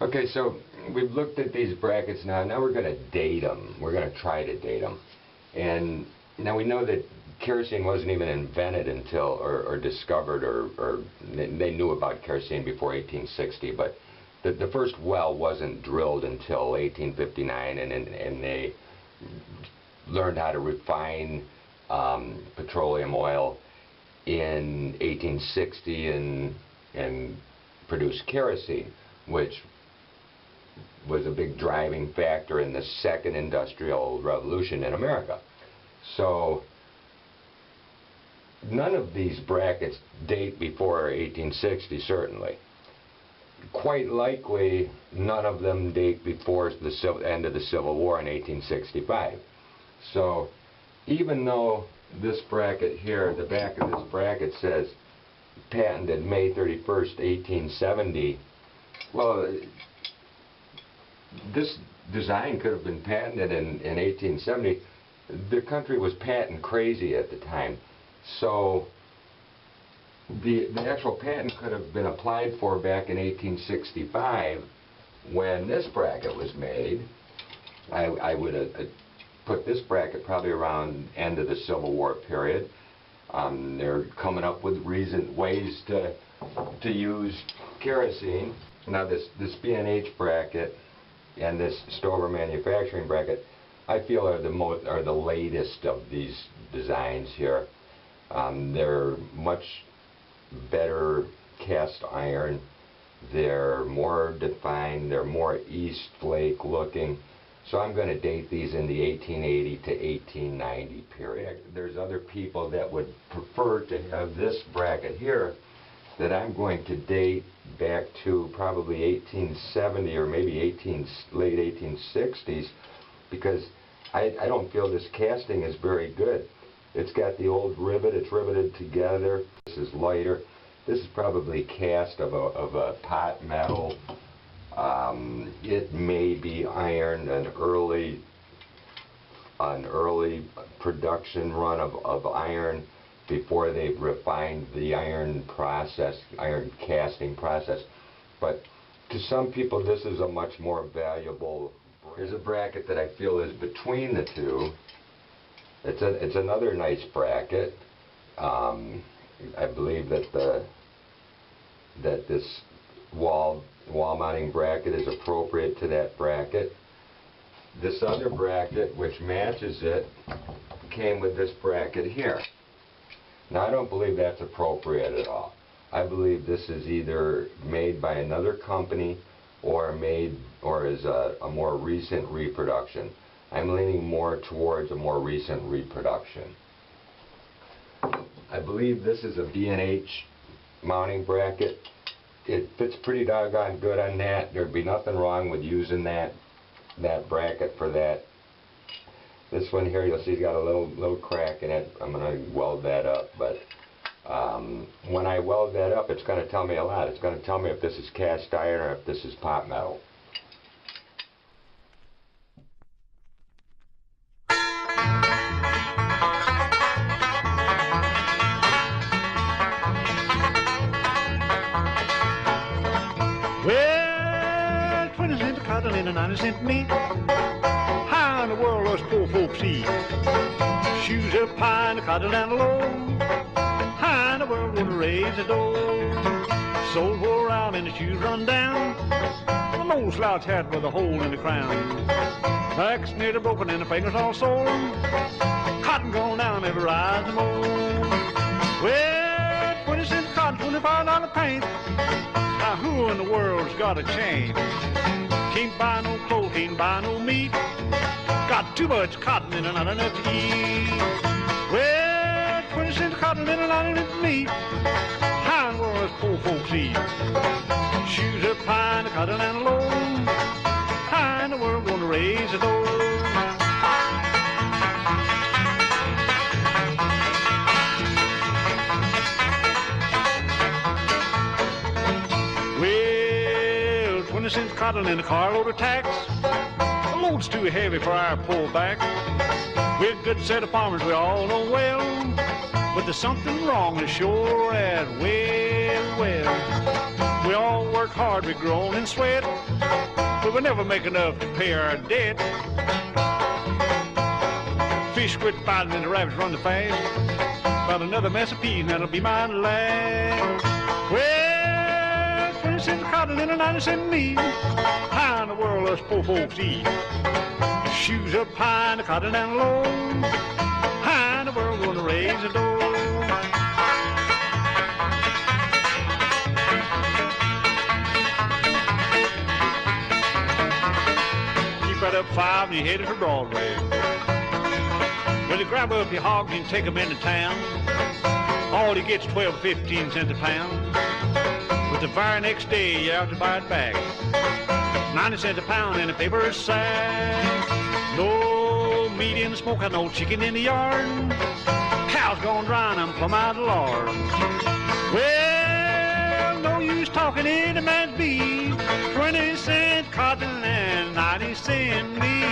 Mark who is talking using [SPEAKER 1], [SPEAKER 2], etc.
[SPEAKER 1] Okay, so we've looked at these brackets now. Now we're going to date them. We're going to try to date them. And now we know that kerosene wasn't even invented until, or discovered, or they knew about kerosene before 1860, but the first well wasn't drilled until 1859, and they learned how to refine petroleum oil in 1860 and produce kerosene, which was a big driving factor in the second industrial revolution in America. So none of these brackets date before 1860, certainly. Quite likely none of them date before the end of the Civil War in 1865. So even though this bracket here, the back of this bracket says patented May 31st, 1870, well, this design could have been patented in 1870. The country was patent crazy at the time, so the actual patent could have been applied for back in 1865 when this bracket was made. I would put this bracket probably around end of the Civil War period. They're coming up with ways to use kerosene. Now this B&H bracket and this Stover manufacturing bracket, I feel are the latest of these designs here. They're much better cast iron. They're more defined. They're more East Flake looking. So I'm going to date these in the 1880 to 1890 period. There's other people that would prefer to have this bracket here that I'm going to date back to probably 1870 or maybe late 1860s, because I don't feel this casting is very good. It's got the old rivet, it's riveted together. This is lighter. This is probably cast of a pot metal. It may be iron, an early production run of iron before they've refined the iron casting process. But to some people this is a much more valuable. Here's a bracket that I feel is between the two. It's another nice bracket. I believe that this wall mounting bracket is appropriate to that bracket. This other bracket, which matches it, came with this bracket here. Now I don't believe that's appropriate at all. I believe this is either made by another company or is a more recent reproduction. I'm leaning more towards a more recent reproduction. I believe this is a B&H mounting bracket. It fits pretty doggone good on that. There'd be nothing wrong with using that bracket for that. This one here, you'll see it's got a little crack in it. I'm going to weld that up, but when I weld that up, it's going to tell me a lot. It's going to tell me if this is cast iron or if this is pot metal.
[SPEAKER 2] Well, 20 cents cotton and a 90-cent meat. How in the world does poor folks eat? Shoes up high and the cotton down low. How in the world would raise the dough? Soles wore out and the shoes run down. An old slouch hat with a hole in the crown. Back's nearly broken and the fingers all sore. Cotton gone down every rise and more. Well, 20 cents cotton, $25 paint. Now who in the world's got a change? Can't buy no clothes, can't buy no meat. Got too much cotton and not enough to eat. Well, 20 cents cotton and not enough meat. How in the world does poor folks eat? Shoes up high and the cotton down low. How in the world gonna raise the dough? Well, 20 cents cotton and a carload of tacks. The load's too heavy for our poor back. We're a good set of farmers, we all know well. But there's something wrong as sure as well. We all work hard, we groan and sweat, but we never make enough to pay our debt. Fish quit fighting and the rabbits run the fast. About another mess of peas, and that'll be my last. Well, 20 cents a cotton and a 90 cent meat. How in the world us poor folks eat? Shoes up high and the cotton down low. How in the world gonna raise the dough? Keep right up 5 and you're headed for Broadway. Well, you grab up your hogs and take 'em into town. All you get's 12 or 15 cents a pound. But the very next day, you have to buy it back. 90 cents a pound in a paper sack. No meat in the smokehouse, no chicken in the yard. Cows gone dry and I'm plumb out of lard. Well, no use talking any man's beef. 20 cent cotton and 90 cent meat.